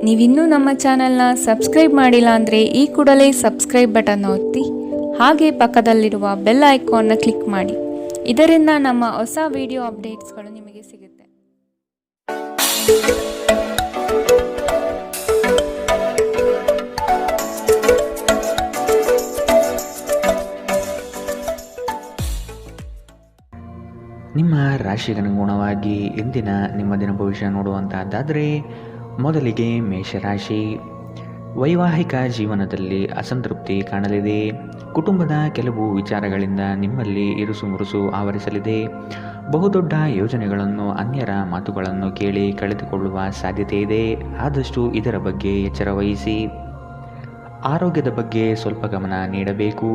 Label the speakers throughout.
Speaker 1: ನೀವಿನ್ನೂ ನಮ್ಮ ಚಾನೆಲ್ನ ಸಬ್ಸ್ಕ್ರೈಬ್ ಮಾಡಿಲ್ಲ ಅಂದರೆ ಈ ಕೂಡಲೇ ಸಬ್ಸ್ಕ್ರೈಬ್ ಬಟನ್ ಒತ್ತಿ ಹಾಗೆ ಪಕ್ಕದಲ್ಲಿರುವ ಬೆಲ್ ಐಕಾನ್ನ ಕ್ಲಿಕ್ ಮಾಡಿ. ಇದರಿಂದ ನಮ್ಮ ಹೊಸ ವಿಡಿಯೋ ಅಪ್ಡೇಟ್ಸ್ಗಳು ನಿಮಗೆ ಸಿಗುತ್ತೆ.
Speaker 2: ನಿಮ್ಮ ರಾಶಿಗನುಗುಣವಾಗಿ ಇಂದಿನ ನಿಮ್ಮ ದಿನ ಭವಿಷ್ಯ ನೋಡುವಂತಹದ್ದಾದರೆ, ಮೊದಲಿಗೆ ಮೇಷರಾಶಿ. ವೈವಾಹಿಕ ಜೀವನದಲ್ಲಿ ಅಸಂತೃಪ್ತಿ ಕಾಣಲಿದೆ. ಕುಟುಂಬದ ಕೆಲವು ವಿಚಾರಗಳಿಂದ ನಿಮ್ಮಲ್ಲಿ ಇರುಸು ಮುರುಸು ಆವರಿಸಲಿದೆ. ಬಹುದೊಡ್ಡ ಯೋಜನೆಗಳನ್ನು, ಅನ್ಯರ ಮಾತುಗಳನ್ನು ಕೇಳಿ ಕಳೆದುಕೊಳ್ಳುವ ಸಾಧ್ಯತೆ ಇದೆ. ಆದಷ್ಟು ಇದರ ಬಗ್ಗೆ ಎಚ್ಚರ ವಹಿಸಿ. ಆರೋಗ್ಯದ ಬಗ್ಗೆ ಸ್ವಲ್ಪ ಗಮನ ನೀಡಬೇಕು.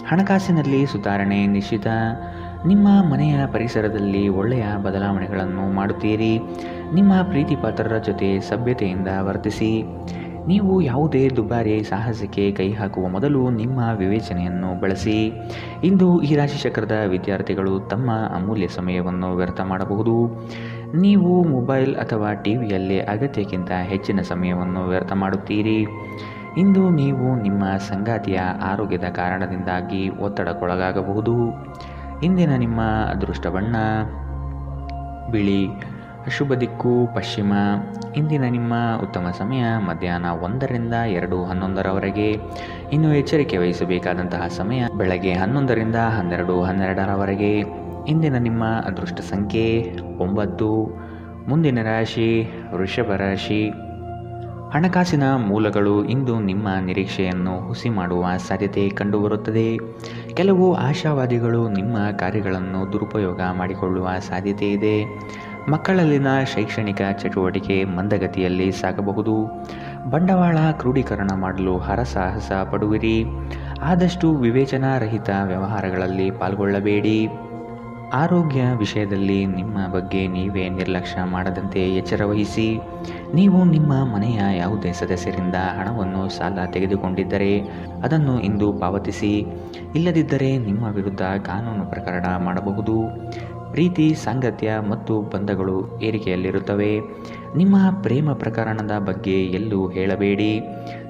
Speaker 2: ಹಣಕಾಸಿನಲ್ಲಿ ಸುಧಾರಣೆ ನಿಶ್ಚಿತ. ನಿಮ್ಮ ಮನೆಯ ಪರಿಸರದಲ್ಲಿ ಒಳ್ಳೆಯ ಬದಲಾವಣೆಗಳನ್ನು ಮಾಡುತ್ತೀರಿ. ನಿಮ್ಮ ಪ್ರೀತಿ ಪಾತ್ರರ ಜೊತೆ ಸಭ್ಯತೆಯಿಂದ ವರ್ತಿಸಿ. ನೀವು ಯಾವುದೇ ದುಬಾರಿ ಸಾಹಸಕ್ಕೆ ಕೈ ಹಾಕುವ ಮೊದಲು ನಿಮ್ಮ ವಿವೇಚನೆಯನ್ನು ಬಳಸಿ. ಇಂದು ಈ ರಾಶಿ ಚಕ್ರದ ವಿದ್ಯಾರ್ಥಿಗಳು ತಮ್ಮ ಅಮೂಲ್ಯ ಸಮಯವನ್ನು ವ್ಯರ್ಥ ಮಾಡಬಹುದು. ನೀವು ಮೊಬೈಲ್ ಅಥವಾ ಟಿವಿಯಲ್ಲಿ ಅಗತ್ಯಕ್ಕಿಂತ ಹೆಚ್ಚಿನ ಸಮಯವನ್ನು ವ್ಯರ್ಥ ಮಾಡುತ್ತೀರಿ. ಇಂದು ನೀವು ನಿಮ್ಮ ಸಂಗಾತಿಯ ಆರೋಗ್ಯದ ಕಾರಣದಿಂದಾಗಿ ಒತ್ತಡಕ್ಕೊಳಗಾಗಬಹುದು. ಇಂದಿನ ನಿಮ್ಮ ಅದೃಷ್ಟ ಬಣ್ಣ ಬಿಳಿ. ಶುಭ ದಿಕ್ಕು ಪಶ್ಚಿಮ. ಇಂದಿನ ನಿಮ್ಮ ಉತ್ತಮ ಸಮಯ ಮಧ್ಯಾಹ್ನ 1ರಿಂದ 2:11ರವರೆಗೆ. ಇನ್ನು ಎಚ್ಚರಿಕೆ ವಹಿಸಬೇಕಾದಂತಹ ಸಮಯ ಬೆಳಗ್ಗೆ 11ರಿಂದ 12:12ರವರೆಗೆ. ಇಂದಿನ ನಿಮ್ಮ ಅದೃಷ್ಟ ಸಂಖ್ಯೆ 9. ಮುಂದಿನ ರಾಶಿ ವೃಷಭ ರಾಶಿ. ಹಣಕಾಸಿನ ಮೂಲಗಳು ಇಂದು ನಿಮ್ಮ ನಿರೀಕ್ಷೆಯನ್ನು ಹುಸಿ ಮಾಡುವ ಸಾಧ್ಯತೆ ಕಂಡುಬರುತ್ತದೆ. ಕೆಲವು ಆಶಾವಾದಿಗಳು ನಿಮ್ಮ ಕಾರ್ಯಗಳನ್ನು ದುರುಪಯೋಗ ಮಾಡಿಕೊಳ್ಳುವ ಸಾಧ್ಯತೆ ಇದೆ. ಮಕ್ಕಳಲ್ಲಿನ ಶೈಕ್ಷಣಿಕ ಚಟುವಟಿಕೆ ಮಂದಗತಿಯಲ್ಲಿ ಸಾಗಬಹುದು. ಬಂಡವಾಳ ಕ್ರೋಢೀಕರಣ ಮಾಡಲು ಹರಸಾಹಸ ಪಡುವಿರಿ. ಆದಷ್ಟು ವಿವೇಚನಾರಹಿತ ವ್ಯವಹಾರಗಳಲ್ಲಿ ಪಾಲ್ಗೊಳ್ಳಬೇಡಿ. ಆರೋಗ್ಯ ವಿಷಯದಲ್ಲಿ ನಿಮ್ಮ ಬಗ್ಗೆ ನೀವೇ ನಿರ್ಲಕ್ಷ್ಯ ಮಾಡದಂತೆ ಎಚ್ಚರ ವಹಿಸಿ. ನೀವು ನಿಮ್ಮ ಮನೆಯ ಯಾವುದೇ ಸದಸ್ಯರಿಂದ ಹಣವನ್ನು ಸಾಲ ತೆಗೆದುಕೊಂಡಿದ್ದರೆ ಅದನ್ನು ಇಂದು ಪಾವತಿಸಿ. ಇಲ್ಲದಿದ್ದರೆ ನಿಮ್ಮ ವಿರುದ್ಧ ಕಾನೂನು ಪ್ರಕರಣ ಮಾಡಬಹುದು. ಪ್ರೀತಿ, ಸಾಂಗತ್ಯ ಮತ್ತು ಬಂಧಗಳು ಏರಿಕೆಯಲ್ಲಿರುತ್ತವೆ. ನಿಮ್ಮ ಪ್ರೇಮ ಪ್ರಕರಣದ ಬಗ್ಗೆ ಎಲ್ಲೂ ಹೇಳಬೇಡಿ.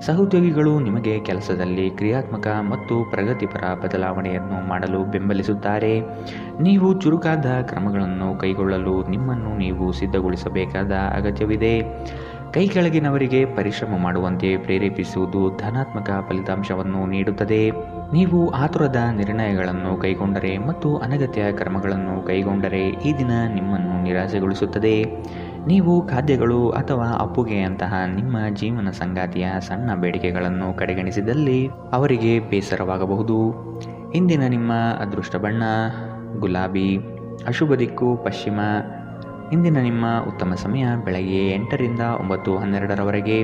Speaker 2: ಸಹೋದ್ಯೋಗಿಗಳು ನಿಮಗೆ ಕೆಲಸದಲ್ಲಿ ಕ್ರಿಯಾತ್ಮಕ ಮತ್ತು ಪ್ರಗತಿಪರ ಬದಲಾವಣೆಯನ್ನು ಮಾಡಲು ಬೆಂಬಲಿಸುತ್ತಾರೆ. ನೀವು ಚುರುಕಾದ ಕ್ರಮಗಳನ್ನು ಕೈಗೊಳ್ಳಲು ನಿಮ್ಮನ್ನು ನೀವು ಸಿದ್ಧಗೊಳಿಸಬೇಕಾದ ಅಗತ್ಯವಿದೆ. ಕೈ ಕೆಳಗಿನವರಿಗೆ ಪರಿಶ್ರಮ ಮಾಡುವಂತೆ ಪ್ರೇರೇಪಿಸುವುದು ಧನಾತ್ಮಕ ಫಲಿತಾಂಶವನ್ನು ನೀಡುತ್ತದೆ. ನೀವು ಆತುರದ ನಿರ್ಣಯಗಳನ್ನು ಕೈಗೊಂಡರೆ ಮತ್ತು ಅನಗತ್ಯ ಕ್ರಮಗಳನ್ನು ಕೈಗೊಂಡರೆ ಈ ದಿನ ನಿಮ್ಮನ್ನು ನಿರಾಸೆಗೊಳಿಸುತ್ತದೆ. ನೀವು ಖಾದ್ಯಗಳು ಅಥವಾ ಅಪ್ಪುಗೆಯಂತಹ ನಿಮ್ಮ ಜೀವನ ಸಂಗಾತಿಯ ಸಣ್ಣ ಬೇಡಿಕೆಗಳನ್ನು ಕಡೆಗಣಿಸಿದಲ್ಲಿ ಅವರಿಗೆ ಬೇಸರವಾಗಬಹುದು. ಇಂದಿನ ನಿಮ್ಮ ಅದೃಷ್ಟ ಬಣ್ಣ ಗುಲಾಬಿ. ಅಶುಭ ದಿಕ್ಕು ಪಶ್ಚಿಮ. ಇಂದಿನ ನಿಮ್ಮ ಉತ್ತಮ ಸಮಯ ಬೆಳಗ್ಗೆ 8ರಿಂದ 9:12ರವರೆಗೆ.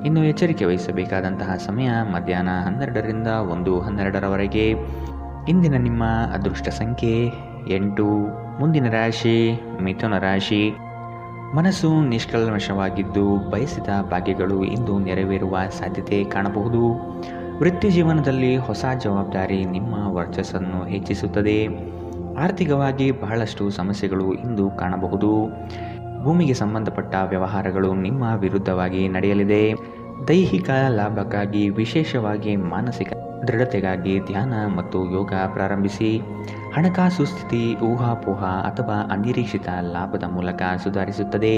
Speaker 2: ಇನ್ನು ಎಚ್ಚರಿಕೆ ವಹಿಸಬೇಕಾದಂತಹ ಸಮಯ ಮಧ್ಯಾಹ್ನ 12ರಿಂದ 1:12ರವರೆಗೆ. ಇಂದಿನ ನಿಮ್ಮ ಅದೃಷ್ಟ ಸಂಖ್ಯೆ 8. ಮುಂದಿನ ರಾಶಿ ಮಿಥುನ ರಾಶಿ. ಮನಸ್ಸು ನಿಷ್ಕಲ್ಮಶವಾಗಿದ್ದು ಬಯಸಿದ ಭಾಗ್ಯಗಳು ಇಂದು ನೆರವೇರುವ ಸಾಧ್ಯತೆ ಕಾಣಬಹುದು. ವೃತ್ತಿ ಜೀವನದಲ್ಲಿ ಹೊಸ ಜವಾಬ್ದಾರಿ ನಿಮ್ಮ ವರ್ಚಸ್ಸನ್ನು ಹೆಚ್ಚಿಸುತ್ತದೆ. ಆರ್ಥಿಕವಾಗಿ ಬಹಳಷ್ಟು ಸಮಸ್ಯೆಗಳು ಇಂದು ಕಾಣಬಹುದು. ಭೂಮಿಗೆ ಸಂಬಂಧಪಟ್ಟ ವ್ಯವಹಾರಗಳು ನಿಮ್ಮ ವಿರುದ್ಧವಾಗಿ ನಡೆಯಲಿದೆ. ದೈಹಿಕ ಲಾಭಕ್ಕಾಗಿ, ವಿಶೇಷವಾಗಿ ಮಾನಸಿಕ ದೃಢತೆಗಾಗಿ ಧ್ಯಾನ ಮತ್ತು ಯೋಗ ಪ್ರಾರಂಭಿಸಿ. ಹಣಕಾಸು ಸ್ಥಿತಿ ಊಹಾಪೋಹ ಅಥವಾ ಅನಿರೀಕ್ಷಿತ ಲಾಭದ ಮೂಲಕ ಸುಧಾರಿಸುತ್ತದೆ.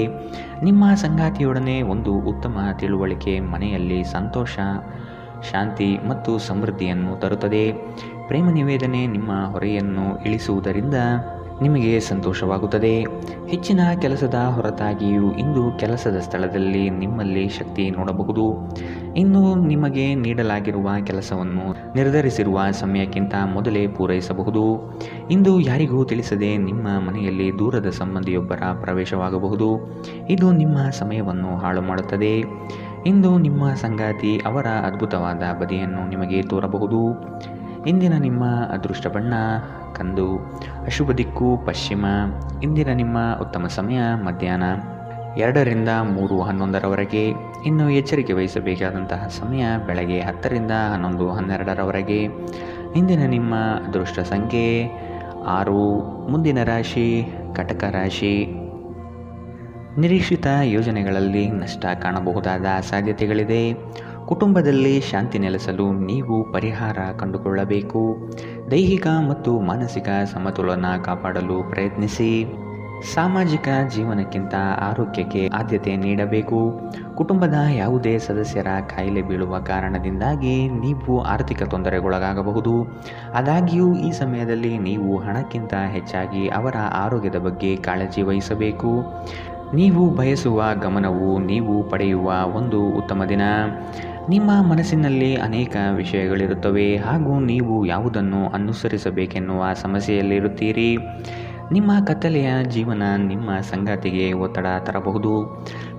Speaker 2: ನಿಮ್ಮ ಸಂಗಾತಿಯೊಡನೆ ಒಂದು ಉತ್ತಮ ತಿಳುವಳಿಕೆ ಮನೆಯಲ್ಲಿ ಸಂತೋಷ, ಶಾಂತಿ ಮತ್ತು ಸಮೃದ್ಧಿಯನ್ನು ತರುತ್ತದೆ. ಪ್ರೇಮ ನಿವೇದನೆ ನಿಮ್ಮ ಹೊರೆಯನ್ನು ಇಳಿಸುವುದರಿಂದ ನಿಮಗೆ ಸಂತೋಷವಾಗುತ್ತದೆ. ಹೆಚ್ಚಿನ ಕೆಲಸದ ಹೊರತಾಗಿಯೂ ಇಂದು ಕೆಲಸದ ಸ್ಥಳದಲ್ಲಿ ನಿಮ್ಮಲ್ಲಿ ಶಕ್ತಿ ನೋಡಬಹುದು. ಇನ್ನು ನಿಮಗೆ ನೀಡಲಾಗಿರುವ ಕೆಲಸವನ್ನು ನಿರ್ಧರಿಸಿರುವ ಸಮಯಕ್ಕಿಂತ ಮೊದಲೇ ಪೂರೈಸಬಹುದು. ಇಂದು ಯಾರಿಗೂ ತಿಳಿಸದೆ ನಿಮ್ಮ ಮನೆಯಲ್ಲಿ ದೂರದ ಸಂಬಂಧಿಯೊಬ್ಬರ ಪ್ರವೇಶವಾಗಬಹುದು. ಇದು ನಿಮ್ಮ ಸಮಯವನ್ನು ಹಾಳು ಮಾಡುತ್ತದೆ. ಇಂದು ನಿಮ್ಮ ಸಂಗಾತಿ ಅವರ ಅದ್ಭುತವಾದ ಬದಿಯನ್ನು ನಿಮಗೆ ತೋರಬಹುದು. ಇಂದಿನ ನಿಮ್ಮ ಅದೃಷ್ಟ ಬಣ್ಣ ಕಂದು. ಅಶುಭ ದಿಕ್ಕು ಪಶ್ಚಿಮ. ಇಂದಿನ ನಿಮ್ಮ ಉತ್ತಮ ಸಮಯ ಮಧ್ಯಾಹ್ನ 2ರಿಂದ 3:11ರವರೆಗೆ. ಇನ್ನು ಎಚ್ಚರಿಕೆ ವಹಿಸಬೇಕಾದಂತಹ ಸಮಯ ಬೆಳಗ್ಗೆ 10ರಿಂದ 11:12ರವರೆಗೆ. ಇಂದಿನ ನಿಮ್ಮ ಅದೃಷ್ಟ ಸಂಖ್ಯೆ 6. ಮುಂದಿನ ರಾಶಿ ಕಟಕ ರಾಶಿ. ನಿರೀಕ್ಷಿತ ಯೋಜನೆಗಳಲ್ಲಿ ನಷ್ಟ ಕಾಣಬಹುದಾದ ಸಾಧ್ಯತೆಗಳಿದೆ. ಕುಟುಂಬದಲ್ಲಿ ಶಾಂತಿ ನೆಲೆಸಲು ನೀವು ಪರಿಹಾರ ಕಂಡುಕೊಳ್ಳಬೇಕು. ದೈಹಿಕ ಮತ್ತು ಮಾನಸಿಕ ಸಮತೋಲನ ಕಾಪಾಡಲು ಪ್ರಯತ್ನಿಸಿ. ಸಾಮಾಜಿಕ ಜೀವನಕ್ಕಿಂತ ಆರೋಗ್ಯಕ್ಕೆ ಆದ್ಯತೆ ನೀಡಬೇಕು. ಕುಟುಂಬದ ಯಾವುದೇ ಸದಸ್ಯರ ಕಾಯಿಲೆ ಬೀಳುವ ಕಾರಣದಿಂದಾಗಿ ನೀವು ಆರ್ಥಿಕ ತೊಂದರೆಗೊಳಗಾಗಬಹುದು. ಆದಾಗ್ಯೂ ಈ ಸಮಯದಲ್ಲಿ ನೀವು ಹಣಕ್ಕಿಂತ ಹೆಚ್ಚಾಗಿ ಅವರ ಆರೋಗ್ಯದ ಬಗ್ಗೆ ಕಾಳಜಿ ವಹಿಸಬೇಕು. ನೀವು ಬಯಸುವ ಗಮನವು ನೀವು ಪಡೆಯುವ ಒಂದು ಉತ್ತಮ ದಿನ. ನಿಮ್ಮ ಮನಸ್ಸಿನಲ್ಲಿ ಅನೇಕ ವಿಷಯಗಳಿರುತ್ತವೆ ಹಾಗೂ ನೀವು ಯಾವುದನ್ನು ಅನುಸರಿಸಬೇಕೆನ್ನುವ ಸಮಸ್ಯೆಯಲ್ಲಿರುತ್ತೀರಿ. ನಿಮ್ಮ ಕತ್ತಲೆಯ ಜೀವನ ನಿಮ್ಮ ಸಂಗಾತಿಗೆ ಒತ್ತಡ ತರಬಹುದು.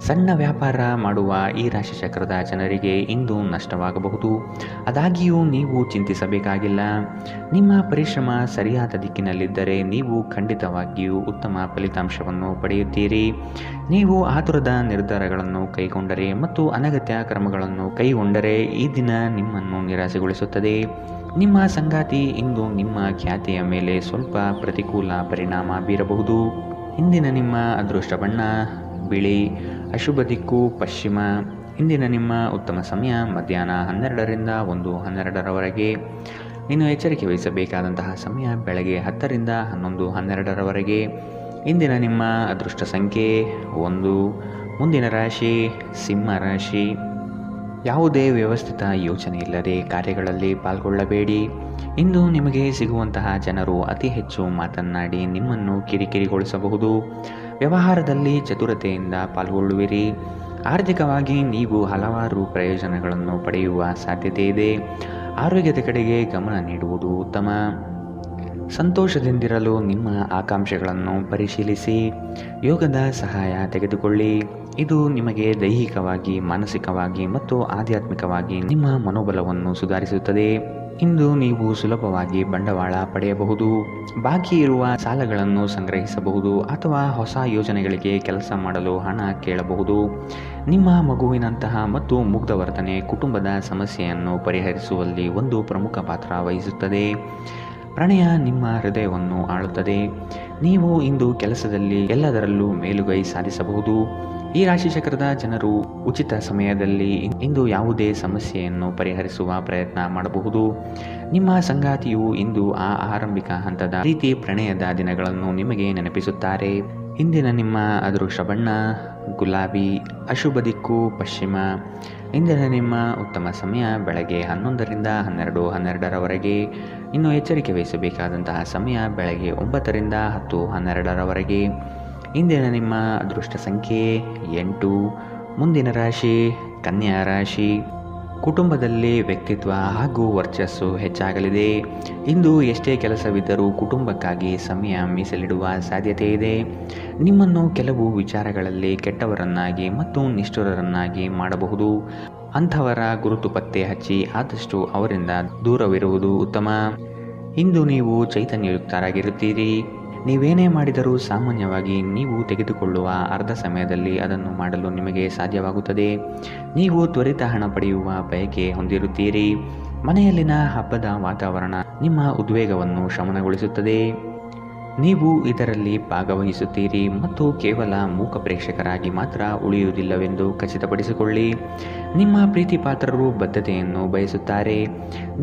Speaker 2: ಸಣ್ಣ ವ್ಯಾಪಾರ ಮಾಡುವ ಈ ರಾಶಿಚಕ್ರದ ಜನರಿಗೆ ಇಂದು ನಷ್ಟವಾಗಬಹುದು. ಆದಾಗ್ಯೂ ನೀವು ಚಿಂತಿಸಬೇಕಾಗಿಲ್ಲ. ನಿಮ್ಮ ಪರಿಶ್ರಮ ಸರಿಯಾದ ದಿಕ್ಕಿನಲ್ಲಿದ್ದರೆ ನೀವು ಖಂಡಿತವಾಗಿಯೂ ಉತ್ತಮ ಫಲಿತಾಂಶವನ್ನು ಪಡೆಯುತ್ತೀರಿ. ನೀವು ಆತುರದ ನಿರ್ಧಾರಗಳನ್ನು ಕೈಗೊಂಡರೆ ಮತ್ತು ಅನಗತ್ಯ ಕ್ರಮಗಳನ್ನು ಕೈಗೊಂಡರೆ ಈ ದಿನ ನಿಮ್ಮನ್ನು ನಿರಾಸೆಗೊಳಿಸುತ್ತದೆ. ನಿಮ್ಮ ಸಂಗಾತಿ ಇಂದು ನಿಮ್ಮ ಖ್ಯಾತಿಯ ಮೇಲೆ ಸ್ವಲ್ಪ ಪ್ರತಿಕೂಲ ಪರಿಣಾಮ ಬೀರಬಹುದು. ಇಂದಿನ ನಿಮ್ಮ ಅದೃಷ್ಟ ಬಣ್ಣ ಬಿಳಿ, ಅಶುಭ ದಿಕ್ಕು ಪಶ್ಚಿಮ. ಇಂದಿನ ನಿಮ್ಮ ಉತ್ತಮ ಸಮಯ ಮಧ್ಯಾಹ್ನ 12ರಿಂದ 1:12ರವರೆಗೆ. ಇನ್ನು ಎಚ್ಚರಿಕೆ ವಹಿಸಬೇಕಾದಂತಹ ಸಮಯ ಬೆಳಗ್ಗೆ 10ರಿಂದ 11:12ರವರೆಗೆ. ಇಂದಿನ ನಿಮ್ಮ ಅದೃಷ್ಟ ಸಂಖ್ಯೆ 1. ಮುಂದಿನ ರಾಶಿ ಸಿಂಹ ರಾಶಿ. ಯಾವುದೇ ವ್ಯವಸ್ಥಿತ ಯೋಚನೆ ಇಲ್ಲದೆ ಕಾರ್ಯಗಳಲ್ಲಿ ಪಾಲ್ಗೊಳ್ಳಬೇಡಿ. ಇಂದು ನಿಮಗೆ ಸಿಗುವಂತಹ ಜನರು ಅತಿ ಹೆಚ್ಚು ಮಾತನಾಡಿ ನಿಮ್ಮನ್ನು ಕಿರಿಕಿರಿಗೊಳಿಸಬಹುದು. ವ್ಯವಹಾರದಲ್ಲಿ ಚತುರತೆಯಿಂದ ಪಾಲ್ಗೊಳ್ಳುವಿರಿ. ಆರ್ಥಿಕವಾಗಿ ನೀವು ಹಲವಾರು ಪ್ರಯೋಜನಗಳನ್ನು ಪಡೆಯುವ ಸಾಧ್ಯತೆ ಇದೆ. ಆರೋಗ್ಯದ ಕಡೆಗೆ ಗಮನ ನೀಡುವುದು ಉತ್ತಮ. ಸಂತೋಷದಿಂದಿರಲು ನಿಮ್ಮ ಆಕಾಂಕ್ಷೆಗಳನ್ನು ಪರಿಶೀಲಿಸಿ. ಯೋಗದ ಸಹಾಯ ತೆಗೆದುಕೊಳ್ಳಿ. ಇದು ನಿಮಗೆ ದೈಹಿಕವಾಗಿ, ಮಾನಸಿಕವಾಗಿ ಮತ್ತು ಆಧ್ಯಾತ್ಮಿಕವಾಗಿ ನಿಮ್ಮ ಮನೋಬಲವನ್ನು ಸುಧಾರಿಸುತ್ತದೆ. ಇಂದು ನೀವು ಸುಲಭವಾಗಿ ಬಂಡವಾಳ ಪಡೆಯಬಹುದು. ಬಾಕಿ ಇರುವ ಸಾಲಗಳನ್ನು ಸಂಗ್ರಹಿಸಬಹುದು ಅಥವಾ ಹೊಸ ಯೋಜನೆಗಳಿಗೆ ಕೆಲಸ ಮಾಡಲು ಹಣ ಕೇಳಬಹುದು. ನಿಮ್ಮ ಮಗುವಿನಂತಹ ಮತ್ತು ಮುಗ್ಧ ವರ್ತನೆ ಕುಟುಂಬದ ಸಮಸ್ಯೆಯನ್ನು ಪರಿಹರಿಸುವಲ್ಲಿ ಒಂದು ಪ್ರಮುಖ ಪಾತ್ರ ವಹಿಸುತ್ತದೆ. ಪ್ರಣಯ ನಿಮ್ಮ ಹೃದಯವನ್ನು ಆಳುತ್ತದೆ. ನೀವು ಇಂದು ಕೆಲಸದಲ್ಲಿ ಎಲ್ಲದರಲ್ಲೂ ಮೇಲುಗೈ ಸಾಧಿಸಬಹುದು. ಈ ರಾಶಿಚಕ್ರದ ಜನರು ಉಚಿತ ಸಮಯದಲ್ಲಿ ಇಂದು ಯಾವುದೇ ಸಮಸ್ಯೆಯನ್ನು ಪರಿಹರಿಸುವ ಪ್ರಯತ್ನ ಮಾಡಬಹುದು. ನಿಮ್ಮ ಸಂಗಾತಿಯು ಇಂದು ಆ ಆರಂಭಿಕ ಹಂತದ ರೀತಿ ಪ್ರಣಯದ ದಿನಗಳನ್ನು ನಿಮಗೆ ನೆನಪಿಸುತ್ತಾರೆ. ಇಂದಿನ ನಿಮ್ಮ ಅದೃಷ್ಟ ಬಣ್ಣ ಗುಲಾಬಿ, ಅಶುಭ ದಿಕ್ಕು ಪಶ್ಚಿಮ. ಇಂದಿನ ನಿಮ್ಮ ಉತ್ತಮ ಸಮಯ ಬೆಳಗ್ಗೆ 11ರಿಂದ 12:12ರವರೆಗೆ. ಇನ್ನು ಎಚ್ಚರಿಕೆ ವಹಿಸಬೇಕಾದಂತಹ ಸಮಯ ಬೆಳಗ್ಗೆ 9ರಿಂದ 10:12ರವರೆಗೆ. ಇಂದಿನ ನಿಮ್ಮ ಅದೃಷ್ಟ ಸಂಖ್ಯೆ 8. ಮುಂದಿನ ರಾಶಿ ಕನ್ಯಾ ರಾಶಿ. ಕುಟುಂಬದಲ್ಲಿ ವ್ಯಕ್ತಿತ್ವ ಹಾಗೂ ವರ್ಚಸ್ಸು ಹೆಚ್ಚಾಗಲಿದೆ. ಇಂದು ಎಷ್ಟೇ ಕೆಲಸವಿದ್ದರೂ ಕುಟುಂಬಕ್ಕಾಗಿ ಸಮಯ ಮೀಸಲಿಡುವ ಸಾಧ್ಯತೆ ಇದೆ. ನಿಮ್ಮನ್ನು ಕೆಲವು ವಿಚಾರಗಳಲ್ಲಿ ಕೆಟ್ಟವರನ್ನಾಗಿ ಮತ್ತು ನಿಷ್ಠುರರನ್ನಾಗಿ ಮಾಡಬಹುದು. ಅಂಥವರ ಗುರುತು ಪತ್ತೆ ಹಚ್ಚಿ ಆದಷ್ಟು ಅವರಿಂದ ದೂರವಿರುವುದು ಉತ್ತಮ. ಇಂದು ನೀವು ಚೈತನ್ಯಯುಕ್ತರಾಗಿರುತ್ತೀರಿ. ನೀವೇನೇ ಮಾಡಿದರೂ ಸಾಮಾನ್ಯವಾಗಿ ನೀವು ತೆಗೆದುಕೊಳ್ಳುವ ಅರ್ಧ ಸಮಯದಲ್ಲಿ ಅದನ್ನು ಮಾಡಲು ನಿಮಗೆ ಸಾಧ್ಯವಾಗುತ್ತದೆ. ನೀವು ತ್ವರಿತ ಹಣ ಪಡೆಯುವ ಬಯಕೆ ಹೊಂದಿರುತ್ತೀರಿ. ಮನೆಯಲ್ಲಿನ ಹಬ್ಬದ ವಾತಾವರಣ ನಿಮ್ಮ ಉದ್ವೇಗವನ್ನು ಶಮನಗೊಳಿಸುತ್ತದೆ. ನೀವು ಇದರಲ್ಲಿ ಭಾಗವಹಿಸುತ್ತೀರಿ ಮತ್ತು ಕೇವಲ ಮೂಕ ಪ್ರೇಕ್ಷಕರಾಗಿ ಮಾತ್ರ ಉಳಿಯುವುದಿಲ್ಲವೆಂದು ಖಚಿತಪಡಿಸಿಕೊಳ್ಳಿ. ನಿಮ್ಮ ಪ್ರೀತಿ ಪಾತ್ರರು ಬದ್ಧತೆಯನ್ನು ಬಯಸುತ್ತಾರೆ.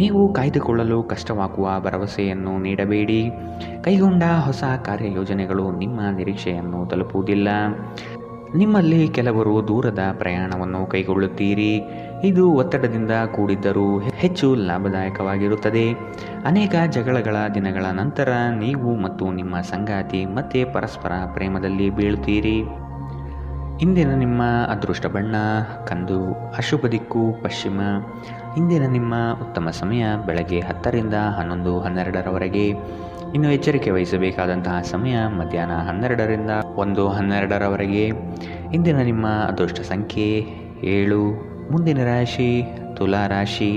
Speaker 2: ನೀವು ಕಾಯ್ದುಕೊಳ್ಳಲು ಕಷ್ಟವಾಗುವ ಭರವಸೆಯನ್ನು ನೀಡಬೇಡಿ. ಕೈಗೊಂಡ ಹೊಸ ಕಾರ್ಯಯೋಜನೆಗಳು ನಿಮ್ಮ ನಿರೀಕ್ಷೆಯನ್ನು ತಲುಪುವುದಿಲ್ಲ. ನಿಮ್ಮಲ್ಲಿ ಕೆಲವರು ದೂರದ ಪ್ರಯಾಣವನ್ನು ಕೈಗೊಳ್ಳುತ್ತೀರಿ. ಇದು ಒತ್ತಡದಿಂದ ಕೂಡಿದ್ದರೂ ಹೆಚ್ಚು ಲಾಭದಾಯಕವಾಗಿರುತ್ತದೆ. ಅನೇಕ ಜಗಳಗಳ ದಿನಗಳ ನಂತರ ನೀವು ಮತ್ತು ನಿಮ್ಮ ಸಂಗಾತಿ ಮತ್ತೆ ಪರಸ್ಪರ ಪ್ರೇಮದಲ್ಲಿ ಬೀಳುತ್ತೀರಿ. ಇಂದಿನ ನಿಮ್ಮ ಅದೃಷ್ಟ ಬಣ್ಣ ಕಂದು, ಅಶುಭ ದಿಕ್ಕು ಪಶ್ಚಿಮ. ಇಂದಿನ ನಿಮ್ಮ ಉತ್ತಮ ಸಮಯ ಬೆಳಗ್ಗೆ 10ರಿಂದ 11:12ರವರೆಗೆ. ಇನ್ನು ಎಚ್ಚರಿಕೆ ವಹಿಸಬೇಕಾದಂತಹ ಸಮಯ ಮಧ್ಯಾಹ್ನ 12ರಿಂದ 1:12ರವರೆಗೆ. ಇಂದಿನ ನಿಮ್ಮ ಅದೃಷ್ಟ ಸಂಖ್ಯೆ 7. ಮುಂದಿನ ರಾಶಿ ತುಲಾ ರಾಶಿ.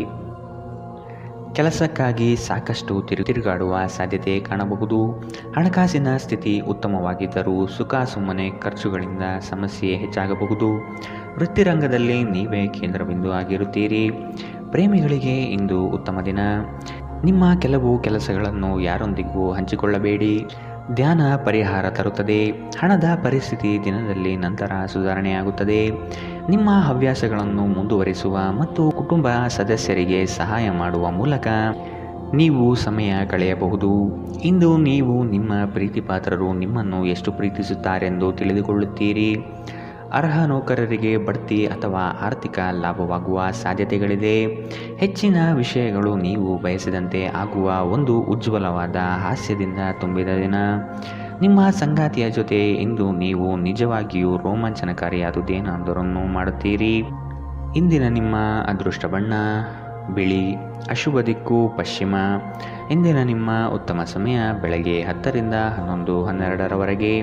Speaker 2: ಕೆಲಸಕ್ಕಾಗಿ ಸಾಕಷ್ಟು ತಿರುಗಾಡುವ ಸಾಧ್ಯತೆ ಕಾಣಬಹುದು. ಹಣಕಾಸಿನ ಸ್ಥಿತಿ ಉತ್ತಮವಾಗಿದ್ದರೂ ಸುಮ್ಮನೆ ಖರ್ಚುಗಳಿಂದ ಸಮಸ್ಯೆ ಹೆಚ್ಚಾಗಬಹುದು. ವೃತ್ತಿರಂಗದಲ್ಲಿ ನೀವೇ ಕೇಂದ್ರಬಿಂದು ಆಗಿರುತ್ತೀರಿ. ಪ್ರೇಮಿಗಳಿಗೆ ಇಂದು ಉತ್ತಮ ದಿನ. ನಿಮ್ಮ ಕೆಲವು ಕೆಲಸಗಳನ್ನು ಯಾರೊಂದಿಗೂ ಹಂಚಿಕೊಳ್ಳಬೇಡಿ. ಧ್ಯಾನ ಪರಿಹಾರ ತರುತ್ತದೆ. ಹಣದ ಪರಿಸ್ಥಿತಿ ದಿನದಲ್ಲಿ ನಂತರ ಸುಧಾರಣೆಯಾಗುತ್ತದೆ. ನಿಮ್ಮ ಹವ್ಯಾಸಗಳನ್ನು ಮುಂದುವರಿಸುವ ಮತ್ತು ಕುಟುಂಬ ಸದಸ್ಯರಿಗೆ ಸಹಾಯ ಮಾಡುವ ಮೂಲಕ ನೀವು ಸಮಯ ಕಳೆಯಬಹುದು. ಇಂದು ನೀವು ನಿಮ್ಮ ಪ್ರೀತಿಪಾತ್ರರು ನಿಮ್ಮನ್ನು ಎಷ್ಟು ಪ್ರೀತಿಸುತ್ತಾರೆಂದು ತಿಳಿದುಕೊಳ್ಳುತ್ತೀರಿ. ಅರ್ಹ ನೌಕರರಿಗೆ ಬಡ್ತಿ ಅಥವಾ ಆರ್ಥಿಕ ಲಾಭವಾಗುವ ಸಾಧ್ಯತೆಗಳಿದೆ. ಹೆಚ್ಚಿನ ವಿಷಯಗಳು ನೀವು ಬಯಸಿದಂತೆ ಆಗುವ ಒಂದು ಉಜ್ವಲವಾದ ಹಾಸ್ಯದಿಂದ ತುಂಬಿದ ದಿನ. ನಿಮ್ಮ ಸಂಗಾತಿಯ ಜೊತೆ ಇಂದು ನೀವು ನಿಜವಾಗಿಯೂ ರೋಮಾಂಚನಕಾರಿಯಾದುದೇನಾದರೂ ಮಾಡುತ್ತೀರಿ. ಇಂದಿನ ನಿಮ್ಮ ಅದೃಷ್ಟ ಬಣ್ಣ ಬಿಳಿ, ಅಶುಭ ದಿಕ್ಕು ಪಶ್ಚಿಮ. ಇಂದಿನ ನಿಮ್ಮ ಉತ್ತಮ ಸಮಯ ಬೆಳಗ್ಗೆ 10 ರಿಂದ 11, 12ರವರೆಗೆ.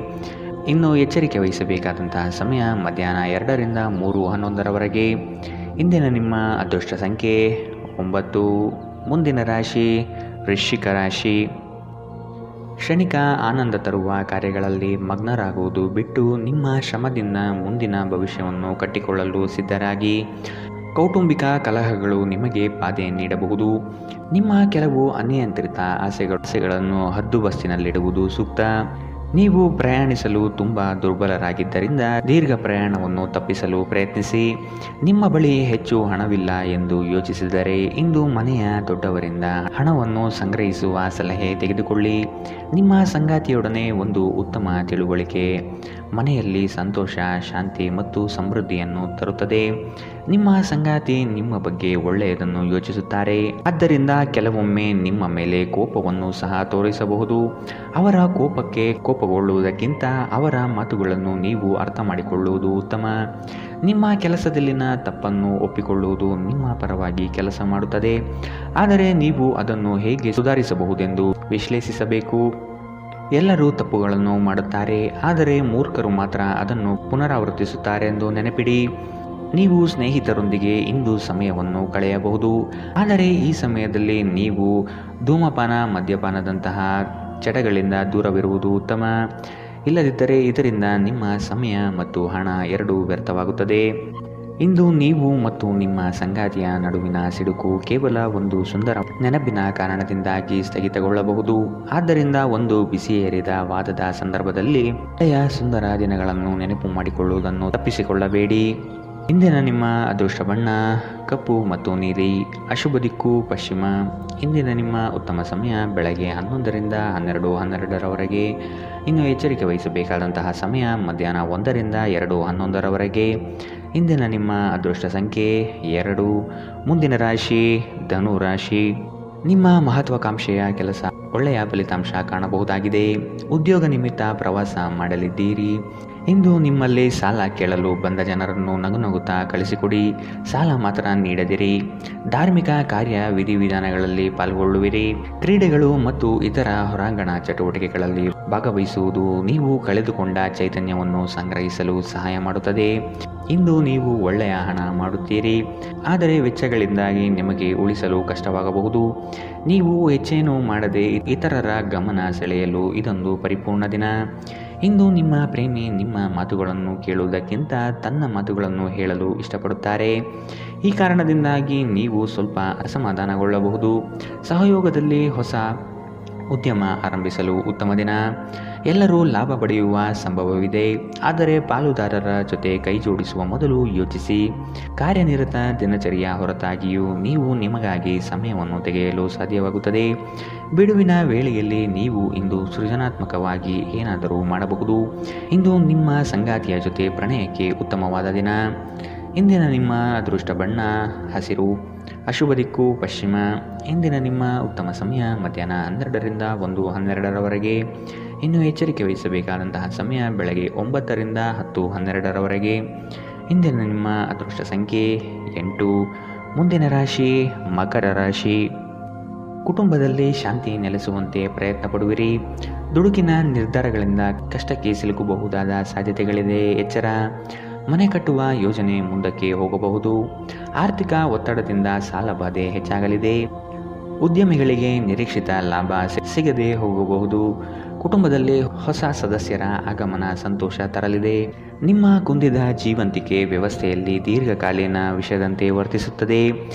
Speaker 2: ಇನ್ನು ಎಚ್ಚರಿಕೆ ವಹಿಸಬೇಕಾದಂತಹ ಸಮಯ ಮಧ್ಯಾಹ್ನ 2 ರಿಂದ 3, 11ರವರೆಗೆ. ಇಂದಿನ ನಿಮ್ಮ ಅದೃಷ್ಟ ಸಂಖ್ಯೆ 9. ಮುಂದಿನ ರಾಶಿ ವೃಶ್ಚಿಕ ರಾಶಿ. ಕ್ಷಣಿಕ ಆನಂದ ತರುವ ಕಾರ್ಯಗಳಲ್ಲಿ ಮಗ್ನರಾಗುವುದು ಬಿಟ್ಟು ನಿಮ್ಮ ಶ್ರಮದಿಂದ ಮುಂದಿನ ಭವಿಷ್ಯವನ್ನು ಕಟ್ಟಿಕೊಳ್ಳಲು ಸಿದ್ಧರಾಗಿ. ಕೌಟುಂಬಿಕ ಕಲಹಗಳು ನಿಮಗೆ ಬಾಧೆ ನೀಡಬಹುದು. ನಿಮ್ಮ ಕೆಲವು ಅನಿಯಂತ್ರಿತ ಆಸೆಗಳನ್ನು ಹದ್ದುಬಸ್ತಿನಲ್ಲಿಡುವುದು ಸೂಕ್ತ. ನೀವು ಪ್ರಯಾಣಿಸಲು ತುಂಬ ದುರ್ಬಲರಾಗಿದ್ದರಿಂದ ದೀರ್ಘ ಪ್ರಯಾಣವನ್ನು ತಪ್ಪಿಸಲು ಪ್ರಯತ್ನಿಸಿ. ನಿಮ್ಮ ಬಳಿ ಹೆಚ್ಚು ಹಣವಿಲ್ಲ ಎಂದು ಯೋಚಿಸಿದರೆ ಇಂದು ಮನೆಯ ದೊಡ್ಡವರಿಂದ ಹಣವನ್ನು ಸಂಗ್ರಹಿಸುವ ಸಲಹೆ ತೆಗೆದುಕೊಳ್ಳಿ. ನಿಮ್ಮ ಸಂಗಾತಿಯೊಡನೆ ಒಂದು ಉತ್ತಮ ತಿಳುವಳಿಕೆ ಮನೆಯಲ್ಲಿ ಸಂತೋಷ, ಶಾಂತಿ ಮತ್ತು ಸಮೃದ್ಧಿಯನ್ನು ತರುತ್ತದೆ. ನಿಮ್ಮ ಸಂಗಾತಿ ನಿಮ್ಮ ಬಗ್ಗೆ ಒಳ್ಳೆಯದನ್ನು ಯೋಚಿಸುತ್ತಾರೆ. ಆದ್ದರಿಂದ ಕೆಲವೊಮ್ಮೆ ನಿಮ್ಮ ಮೇಲೆ ಕೋಪವನ್ನು ಸಹ ತೋರಿಸಬಹುದು. ಅವರ ಕೋಪಕ್ಕೆ ಕೋಪಗೊಳ್ಳುವುದಕ್ಕಿಂತ ಅವರ ಮಾತುಗಳನ್ನು ನೀವು ಅರ್ಥ ಮಾಡಿಕೊಳ್ಳುವುದು ಉತ್ತಮ. ನಿಮ್ಮ ಕೆಲಸದಲ್ಲಿನ ತಪ್ಪನ್ನು ಒಪ್ಪಿಕೊಳ್ಳುವುದು ನಿಮ್ಮ ಪರವಾಗಿ ಕೆಲಸ ಮಾಡುತ್ತದೆ. ಆದರೆ ನೀವು ಅದನ್ನು ಹೇಗೆ ಸುಧಾರಿಸಬಹುದೆಂದು ವಿಶ್ಲೇಷಿಸಬೇಕು. ಎಲ್ಲರೂ ತಪ್ಪುಗಳನ್ನು ಮಾಡುತ್ತಾರೆ, ಆದರೆ ಮೂರ್ಖರು ಮಾತ್ರ ಅದನ್ನು ಪುನರಾವರ್ತಿಸುತ್ತಾರೆ ಎಂದು ನೆನಪಿಡಿ. ನೀವು ಸ್ನೇಹಿತರೊಂದಿಗೆ ಇಂದು ಸಮಯವನ್ನು ಕಳೆಯಬಹುದು, ಆದರೆ ಈ ಸಮಯದಲ್ಲಿ ನೀವು ಧೂಮಪಾನ, ಮದ್ಯಪಾನದಂತಹ ಚಟಗಳಿಂದ ದೂರವಿರುವುದು ಉತ್ತಮ. ಇಲ್ಲದಿದ್ದರೆ ಇದರಿಂದ ನಿಮ್ಮ ಸಮಯ ಮತ್ತು ಹಣ ಎರಡೂ ವ್ಯರ್ಥವಾಗುತ್ತದೆ. ಇಂದು ನೀವು ಮತ್ತು ನಿಮ್ಮ ಸಂಗಾತಿಯ ನಡುವಿನ ಸಿಡುಕು ಕೇವಲ ಒಂದು ಸುಂದರ ನೆನಪಿನ ಕಾರಣದಿಂದಾಗಿ ಸ್ಥಗಿತಗೊಳ್ಳಬಹುದು. ಆದ್ದರಿಂದ ಒಂದು ಬಿಸಿಯೇರಿದ ವಾದದ ಸಂದರ್ಭದಲ್ಲಿ ಹಳೆಯ ಸುಂದರ ದಿನಗಳನ್ನು ನೆನಪು ಮಾಡಿಕೊಳ್ಳುವುದನ್ನು ತಪ್ಪಿಸಿಕೊಳ್ಳಬೇಡಿ. ಇಂದಿನ ನಿಮ್ಮ ಅದೃಷ್ಟ ಬಣ್ಣ ಕಪ್ಪು ಮತ್ತು ನೀಲಿ, ಅಶುಭ ದಿಕ್ಕು ಪಶ್ಚಿಮ. ಇಂದಿನ ನಿಮ್ಮ ಉತ್ತಮ ಸಮಯ ಬೆಳಗ್ಗೆ 11 ರಿಂದ 12, 12ರವರೆಗೆ. ಇನ್ನು ಎಚ್ಚರಿಕೆ ವಹಿಸಬೇಕಾದಂತಹ ಸಮಯ ಮಧ್ಯಾಹ್ನ 1 ರಿಂದ 2, 11ರವರೆಗೆ. ಇಂದಿನ ನಿಮ್ಮ ಅದೃಷ್ಟ ಸಂಖ್ಯೆ 2. ಮುಂದಿನ ರಾಶಿ ಧನು ರಾಶಿ. ನಿಮ್ಮ ಮಹತ್ವಾಕಾಂಕ್ಷೆಯ ಕೆಲಸ ಒಳ್ಳೆಯ ಫಲಿತಾಂಶ ಕಾಣಬಹುದಾಗಿದೆ. ಉದ್ಯೋಗ ನಿಮಿತ್ತ ಪ್ರವಾಸ ಮಾಡಲಿದ್ದೀರಿ. ಇಂದು ನಿಮ್ಮಲ್ಲಿ ಸಾಲ ಕೇಳಲು ಬಂದ ಜನರನ್ನು ನಗುನಗುತ್ತಾ ಕಳಿಸಿಕೊಡಿ. ಸಾಲ ಮಾತ್ರ ನೀಡದಿರಿ. ಧಾರ್ಮಿಕ ಕಾರ್ಯ ವಿಧಿವಿಧಾನಗಳಲ್ಲಿ ಪಾಲ್ಗೊಳ್ಳುವಿರಿ. ಕ್ರೀಡೆಗಳು ಮತ್ತು ಇತರ ಹೊರಾಂಗಣ ಚಟುವಟಿಕೆಗಳಲ್ಲಿ ಭಾಗವಹಿಸುವುದು ನೀವು ಕಳೆದುಕೊಂಡ ಚೈತನ್ಯವನ್ನು ಸಂಗ್ರಹಿಸಲು ಸಹಾಯ ಮಾಡುತ್ತದೆ. ಇಂದು ನೀವು ಒಳ್ಳೆಯ ಹಣ ಮಾಡುತ್ತೀರಿ, ಆದರೆ ವೆಚ್ಚಗಳಿಂದಾಗಿ ನಿಮಗೆ ಉಳಿಸಲು ಕಷ್ಟವಾಗಬಹುದು. ನೀವು ಹೆಚ್ಚೇನೂ ಮಾಡದೆ ಇತರರ ಗಮನ ಸೆಳೆಯಲು ಇದೊಂದು ಪರಿಪೂರ್ಣ ದಿನ. ಇಂದು ನಿಮ್ಮ ಪ್ರೇಮಿ ನಿಮ್ಮ ಮಾತುಗಳನ್ನು ಕೇಳುವುದಕ್ಕಿಂತ ತನ್ನ ಮಾತುಗಳನ್ನು ಹೇಳಲು ಇಷ್ಟಪಡುತ್ತಾರೆ. ಈ ಕಾರಣದಿಂದಾಗಿ ನೀವು ಸ್ವಲ್ಪ ಅಸಮಾಧಾನಗೊಳ್ಳಬಹುದು. ಸಹಯೋಗದಲ್ಲಿ ಹೊಸ ಉದ್ಯಮ ಆರಂಭಿಸಲು ಉತ್ತಮ ದಿನ. ಎಲ್ಲರೂ ಲಾಭ ಪಡೆಯುವ ಸಂಭವವಿದೆ, ಆದರೆ ಪಾಲುದಾರರ ಜೊತೆ ಕೈ ಜೋಡಿಸುವ ಮೊದಲು ಯೋಚಿಸಿ. ಕಾರ್ಯನಿರತ ದಿನಚರಿಯ ಹೊರತಾಗಿಯೂ ನೀವು ನಿಮಗಾಗಿ ಸಮಯವನ್ನು ತೆಗೆಯಲು ಸಾಧ್ಯವಾಗುತ್ತದೆ. ಬಿಡುವಿನ ವೇಳೆಯಲ್ಲಿ ನೀವು ಇಂದು ಸೃಜನಾತ್ಮಕವಾಗಿ ಏನಾದರೂ ಮಾಡಬಹುದು. ಇಂದು ನಿಮ್ಮ ಸಂಗಾತಿಯ ಜೊತೆ ಪ್ರಣಯಕ್ಕೆ ಉತ್ತಮವಾದ ದಿನ. ಇಂದಿನ ನಿಮ್ಮ ಅದೃಷ್ಟ ಬಣ್ಣ ಹಸಿರು, ಅಶುಭ ದಿಕ್ಕು ಪಶ್ಚಿಮ. ಇಂದಿನ ನಿಮ್ಮ ಉತ್ತಮ ಸಮಯ ಮಧ್ಯಾಹ್ನ 12 ರಿಂದ 1, 12ರವರೆಗೆ. ಇನ್ನು ಎಚ್ಚರಿಕೆ ವಹಿಸಬೇಕಾದಂತಹ ಸಮಯ ಬೆಳಗ್ಗೆ 9 ರಿಂದ 10, 12ರವರೆಗೆ. ಇಂದಿನ ನಿಮ್ಮ ಅದೃಷ್ಟ ಸಂಖ್ಯೆ 8. ಮುಂದಿನ ರಾಶಿ ಮಕರ ರಾಶಿ. ಕುಟುಂಬದಲ್ಲಿ ಶಾಂತಿ ನೆಲೆಸುವಂತೆ ಪ್ರಯತ್ನ ಪಡುವಿರಿ. ದುಡುಕಿನ ನಿರ್ಧಾರಗಳಿಂದ ಕಷ್ಟಕ್ಕೆ ಸಿಲುಕಬಹುದಾದ ಸಾಧ್ಯತೆಗಳಿದೆ, ಎಚ್ಚರ. ಮನೆ ಕಟ್ಟುವ ಯೋಜನೆ ಮುಂದಕ್ಕೆ ಹೋಗಬಹುದು. ಆರ್ಥಿಕ ಒತ್ತಡದಿಂದ ಸಾಲ ಬಾಧೆ ಹೆಚ್ಚಾಗಲಿದೆ. ಉದ್ಯಮಿಗಳಿಗೆ ನಿರೀಕ್ಷಿತ ಲಾಭ ಸಿಗದೆ ಹೋಗಬಹುದು. ಕುಟುಂಬದಲ್ಲಿ ಹೊಸ ಸದಸ್ಯರ ಆಗಮನ ಸಂತೋಷ ತರಲಿದೆ. ನಿಮ್ಮ ಕುಂದಿದ ಜೀವಂತಿಕೆ ವ್ಯವಸ್ಥೆಯಲ್ಲಿ ದೀರ್ಘಕಾಲೀನ ವಿಷಯದಂತೆ ವರ್ತಿಸುತ್ತದೆ.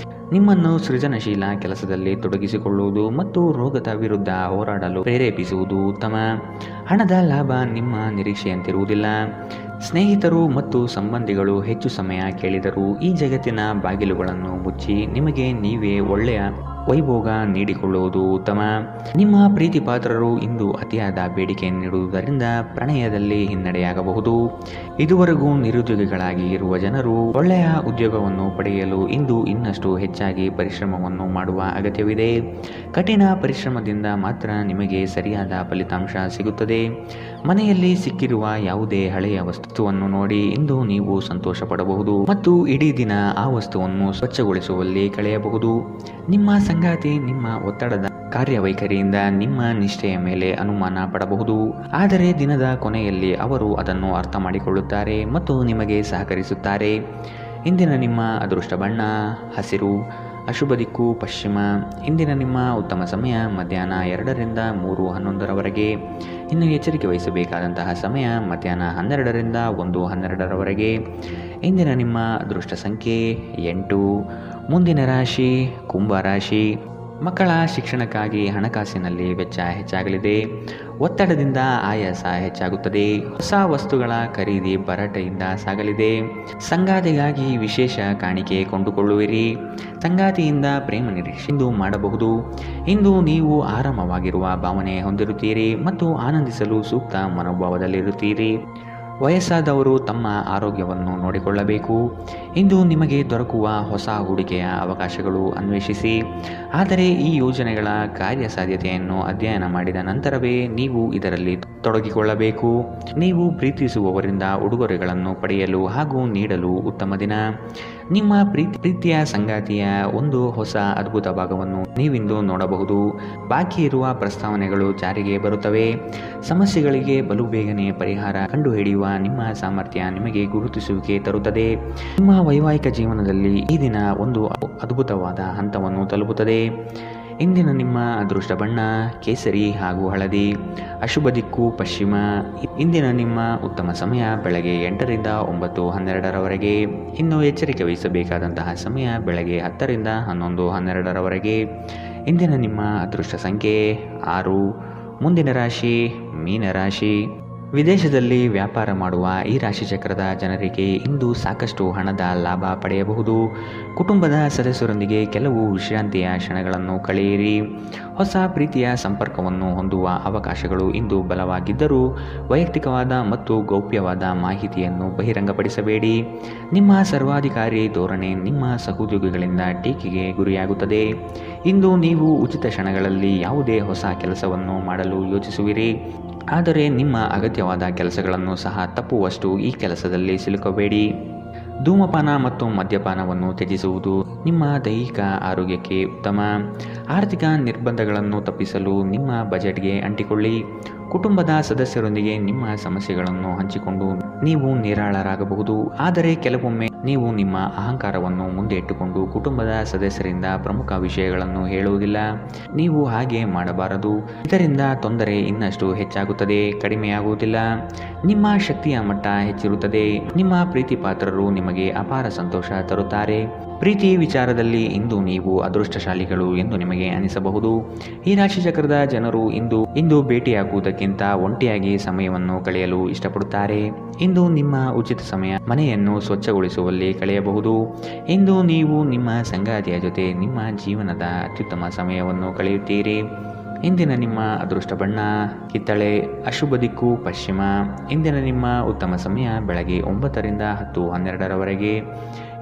Speaker 2: ನಿಮ್ಮನ್ನು ಸೃಜನಶೀಲ ಕೆಲಸದಲ್ಲಿ ತೊಡಗಿಸಿಕೊಳ್ಳುವುದು ಮತ್ತು ರೋಗದ ವಿರುದ್ಧ ಹೋರಾಡಲು ಪ್ರೇರೇಪಿಸುವುದು ಉತ್ತಮ. ಹಣದ ಲಾಭ ನಿಮ್ಮ ನಿರೀಕ್ಷೆಯಂತಿರುವುದಿಲ್ಲ. ಸ್ನೇಹಿತರು ಮತ್ತು ಸಂಬಂಧಿಗಳು ಹೆಚ್ಚು ಸಮಯ ಕೇಳಿದರೂ ಈ ಜಗತ್ತಿನ ಬಾಗಿಲುಗಳನ್ನು ಮುಚ್ಚಿ ನಿಮಗೆ ನೀವೇ ಒಳ್ಳೆಯ ವೈಭೋಗ ನೀಡಿಕೊಳ್ಳುವುದು ಉತ್ತಮ. ನಿಮ್ಮ ಪ್ರೀತಿ ಪಾತ್ರರು ಇಂದು ಅತಿಯಾದ ಬೇಡಿಕೆ ನೀಡುವುದರಿಂದ ಪ್ರಣಯದಲ್ಲಿ ಹಿನ್ನಡೆಯಾಗಬಹುದು. ಇದುವರೆಗೂ ನಿರುದ್ಯೋಗಿಗಳಾಗಿ ಇರುವ ಜನರು ಒಳ್ಳೆಯ ಉದ್ಯೋಗವನ್ನು ಪಡೆಯಲು ಇಂದು ಇನ್ನಷ್ಟು ಹೆಚ್ಚಾಗಿ ಪರಿಶ್ರಮವನ್ನು ಮಾಡುವ ಅಗತ್ಯವಿದೆ. ಕಠಿಣ ಪರಿಶ್ರಮದಿಂದ ಮಾತ್ರ ನಿಮಗೆ ಸರಿಯಾದ ಫಲಿತಾಂಶ ಸಿಗುತ್ತದೆ. ಮನೆಯಲ್ಲಿ ಸಿಕ್ಕಿರುವ ಯಾವುದೇ ಹಳೆಯ ವಸ್ತುವನ್ನು ನೋಡಿ ಇಂದು ನೀವು ಸಂತೋಷ ಪಡಬಹುದು ಮತ್ತು ಇಡೀ ದಿನ ಆ ವಸ್ತುವನ್ನು ಸ್ವಚ್ಛಗೊಳಿಸುವಲ್ಲಿ ಕಳೆಯಬಹುದು. ನಿಮ್ಮ ಸಂಗಾತಿ ನಿಮ್ಮ ಒತ್ತಡದ ಕಾರ್ಯವೈಖರಿಯಿಂದ ನಿಮ್ಮ ನಿಷ್ಠೆಯ ಮೇಲೆ ಅನುಮಾನ ಪಡಬಹುದು, ಆದರೆ ದಿನದ ಕೊನೆಯಲ್ಲಿ ಅವರು ಅದನ್ನು ಅರ್ಥ ಮಾಡಿಕೊಳ್ಳುತ್ತಾರೆ ಮತ್ತು ನಿಮಗೆ ಸಹಕರಿಸುತ್ತಾರೆ. ಇಂದಿನ ನಿಮ್ಮ ಅದೃಷ್ಟ ಬಣ್ಣ ಹಸಿರು, ಅಶುಭ ದಿಕ್ಕು ಪಶ್ಚಿಮ. ಇಂದಿನ ನಿಮ್ಮ ಉತ್ತಮ ಸಮಯ ಮಧ್ಯಾಹ್ನ 2ರಿಂದ 3:11ರವರೆಗೆ. ಇನ್ನು ಎಚ್ಚರಿಕೆ ವಹಿಸಬೇಕಾದಂತಹ ಸಮಯ ಮಧ್ಯಾಹ್ನ 12ರಿಂದ 1:12ರವರೆಗೆ. ಇಂದಿನ ನಿಮ್ಮ ಅದೃಷ್ಟ ಸಂಖ್ಯೆ 8. ಮುಂದಿನ ರಾಶಿ ಕುಂಭ ರಾಶಿ. ಮಕ್ಕಳ ಶಿಕ್ಷಣಕ್ಕಾಗಿ ಹಣಕಾಸಿನಲ್ಲಿ ವೆಚ್ಚ ಹೆಚ್ಚಾಗಲಿದೆ. ಒತ್ತಡದಿಂದ ಆಯಾಸ ಹೆಚ್ಚಾಗುತ್ತದೆ. ಹೊಸ ವಸ್ತುಗಳ ಖರೀದಿ ಭರಾಟೆಯಿಂದ ಸಾಗಲಿದೆ. ಸಂಗಾತಿಗಾಗಿ ವಿಶೇಷ ಕಾಣಿಕೆ ಕೊಂಡುಕೊಳ್ಳುವಿರಿ. ಸಂಗಾತಿಯಿಂದ ಪ್ರೇಮ ನಿರೀಕ್ಷೆ ಇಂದು ಮಾಡಬಹುದು. ಇಂದು ನೀವು ಆರಾಮವಾಗಿರುವ ಭಾವನೆ ಹೊಂದಿರುತ್ತೀರಿ ಮತ್ತು ಆನಂದಿಸಲು ಸೂಕ್ತ ಮನೋಭಾವದಲ್ಲಿರುತ್ತೀರಿ. ವಯಸ್ಸಾದವರು ತಮ್ಮ ಆರೋಗ್ಯವನ್ನು ನೋಡಿಕೊಳ್ಳಬೇಕು. ಇಂದು ನಿಮಗೆ ದೊರಕುವ ಹೊಸ ಹೂಡಿಕೆಯ ಅವಕಾಶಗಳು ಅನ್ವೇಷಿಸಿ, ಆದರೆ ಈ ಯೋಜನೆಗಳ ಕಾರ್ಯಸಾಧ್ಯತೆಯನ್ನು ಅಧ್ಯಯನ ಮಾಡಿದ ನಂತರವೇ ನೀವು ಇದರಲ್ಲಿ ತೊಡಗಿಕೊಳ್ಳಬೇಕು. ನೀವು ಪ್ರೀತಿಸುವವರಿಂದ ಉಡುಗೊರೆಗಳನ್ನು ಪಡೆಯಲು ಹಾಗೂ ನೀಡಲು ಉತ್ತಮ ದಿನ. ನಿಮ್ಮ ಪ್ರೀತಿಯ ಸಂಗಾತಿಯ ಒಂದು ಹೊಸ ಅದ್ಭುತ ಭಾಗವನ್ನು ನೀವಿಂದು ನೋಡಬಹುದು. ಬಾಕಿ ಇರುವ ಪ್ರಸ್ತಾವನೆಗಳು ಜಾರಿಗೆ ಬರುತ್ತವೆ. ಸಮಸ್ಯೆಗಳಿಗೆ ಬಲು ಬೇಗನೆ ಪರಿಹಾರ ಕಂಡುಹಿಡಿಯುವ ನಿಮ್ಮ ಸಾಮರ್ಥ್ಯ ನಿಮಗೆ ಗುರುತಿಸುವಿಕೆ ತರುತ್ತದೆ. ನಿಮ್ಮ ವೈವಾಹಿಕ ಜೀವನದಲ್ಲಿ ಈ ದಿನ ಒಂದು ಅದ್ಭುತವಾದ ಹಂತವನ್ನು ತಲುಪುತ್ತದೆ. ಇಂದಿನ ನಿಮ್ಮ ಅದೃಷ್ಟ ಬಣ್ಣ ಕೇಸರಿ ಹಾಗೂ ಹಳದಿ, ಅಶುಭ ದಿಕ್ಕು ಪಶ್ಚಿಮ. ಇಂದಿನ ನಿಮ್ಮ ಉತ್ತಮ ಸಮಯ ಬೆಳಗ್ಗೆ 8ರಿಂದ 9:12ರವರೆಗೆ. ಇನ್ನು ಎಚ್ಚರಿಕೆ ವಹಿಸಬೇಕಾದಂತಹ ಸಮಯ ಬೆಳಗ್ಗೆ 10ರಿಂದ 11:12ರವರೆಗೆ. ಇಂದಿನ ನಿಮ್ಮ ಅದೃಷ್ಟ ಸಂಖ್ಯೆ 6. ಮುಂದಿನ ರಾಶಿ ಮೀನರಾಶಿ. ವಿದೇಶದಲ್ಲಿ ವ್ಯಾಪಾರ ಮಾಡುವ ಈ ರಾಶಿಚಕ್ರದ ಜನರಿಗೆ ಇಂದು ಸಾಕಷ್ಟು ಹಣದ ಲಾಭ ಪಡೆಯಬಹುದು. ಕುಟುಂಬದ ಸದಸ್ಯರೊಂದಿಗೆ ಕೆಲವು ವಿಶ್ರಾಂತಿಯ ಕ್ಷಣಗಳನ್ನು ಕಳೆಯಿರಿ. ಹೊಸ ಪ್ರೀತಿಯ ಸಂಪರ್ಕವನ್ನು ಹೊಂದುವ ಅವಕಾಶಗಳು ಇಂದು ಬಲವಾಗಿದ್ದರೂ ವೈಯಕ್ತಿಕವಾದ ಮತ್ತು ಗೌಪ್ಯವಾದ ಮಾಹಿತಿಯನ್ನು ಬಹಿರಂಗಪಡಿಸಬೇಡಿ. ನಿಮ್ಮ ಸರ್ವಾಧಿಕಾರಿ ಧೋರಣೆ ನಿಮ್ಮ ಸಹೋದ್ಯೋಗಿಗಳಿಂದ ಟೀಕೆಗೆ ಗುರಿಯಾಗುತ್ತದೆ. ಇಂದು ನೀವು ಉಚಿತ ಕ್ಷಣಗಳಲ್ಲಿ ಯಾವುದೇ ಹೊಸ ಕೆಲಸವನ್ನು ಮಾಡಲು ಯೋಚಿಸುವಿರಿ, ಆದರೆ ನಿಮ್ಮ ಅಗತ್ಯವಾದ ಕೆಲಸಗಳನ್ನು ಸಹ ತಪ್ಪುವಷ್ಟು ಈ ಕೆಲಸದಲ್ಲಿ ಸಿಲುಕಬೇಡಿ. ಧೂಮಪಾನ ಮತ್ತು ಮದ್ಯಪಾನವನ್ನು ತ್ಯಜಿಸುವುದು ನಿಮ್ಮ ದೈಹಿಕ ಆರೋಗ್ಯಕ್ಕೆ ಉತ್ತಮ. ಆರ್ಥಿಕ ನಿರ್ಬಂಧಗಳನ್ನು ತಪ್ಪಿಸಲು ನಿಮ್ಮ ಬಜೆಟ್ಗೆ ಅಂಟಿಕೊಳ್ಳಿ. ಕುಟುಂಬದ ಸದಸ್ಯರೊಂದಿಗೆ ನಿಮ್ಮ ಸಮಸ್ಯೆಗಳನ್ನು ಹಂಚಿಕೊಂಡು ನೀವು ನಿರಾಳರಾಗಬಹುದು, ಆದರೆ ಕೆಲವೊಮ್ಮೆ ನೀವು ನಿಮ್ಮ ಅಹಂಕಾರವನ್ನು ಮುಂದೆ ಇಟ್ಟುಕೊಂಡು ಕುಟುಂಬದ ಸದಸ್ಯರಿಂದ ಪ್ರಮುಖ ವಿಷಯಗಳನ್ನು ಹೇಳುವುದಿಲ್ಲ. ನೀವು ಹಾಗೆ ಮಾಡಬಾರದು. ಇದರಿಂದ ತೊಂದರೆ ಇನ್ನಷ್ಟು ಹೆಚ್ಚಾಗುತ್ತದೆ, ಕಡಿಮೆಯಾಗುವುದಿಲ್ಲ. ನಿಮ್ಮ ಶಕ್ತಿಯ ಮಟ್ಟ ಹೆಚ್ಚಿರುತ್ತದೆ. ನಿಮ್ಮ ಪ್ರೀತಿ ಪಾತ್ರರು ನಿಮಗೆ ಅಪಾರ ಸಂತೋಷ ತರುತ್ತಾರೆ. ಪ್ರೀತಿ ವಿಚಾರದಲ್ಲಿ ಇಂದು ನೀವು ಅದೃಷ್ಟಶಾಲಿಗಳು ಎಂದು ನಿಮಗೆ ಅನಿಸಬಹುದು. ಈ ರಾಶಿಚಕ್ರದ ಜನರು ಇಂದು ಭೇಟಿಯಾಗುವುದಕ್ಕಿಂತ ಒಂಟಿಯಾಗಿ ಸಮಯವನ್ನು ಕಳೆಯಲು ಇಷ್ಟಪಡುತ್ತಾರೆ. ಇಂದು ನಿಮ್ಮ ಉಚಿತ ಸಮಯ ಮನೆಯನ್ನು ಸ್ವಚ್ಛಗೊಳಿಸುವಲ್ಲಿ ಕಳೆಯಬಹುದು. ಇಂದು ನೀವು ನಿಮ್ಮ ಸಂಗಾತಿಯ ಜೊತೆ ನಿಮ್ಮ ಜೀವನದ ಅತ್ಯುತ್ತಮ ಸಮಯವನ್ನು ಕಳೆಯುತ್ತೀರಿ. ಇಂದಿನ ನಿಮ್ಮ ಅದೃಷ್ಟ ಬಣ್ಣ ಕಿತ್ತಳೆ, ಅಶುಭ ದಿಕ್ಕು ಪಶ್ಚಿಮ. ಇಂದಿನ ನಿಮ್ಮ ಉತ್ತಮ ಸಮಯ ಬೆಳಗ್ಗೆ 9ರಿಂದ 10:12ರವರೆಗೆ.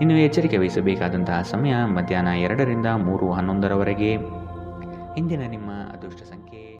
Speaker 2: ಇನ್ನು ಎಚ್ಚರಿಕೆ ವಹಿಸಬೇಕಾದಂತಹ ಸಮಯ ಮಧ್ಯಾಹ್ನ 2ರಿಂದ 3:11ರವರೆಗೆ. ಇಂದಿನ ನಿಮ್ಮ ಅದೃಷ್ಟ ಸಂಖ್ಯೆ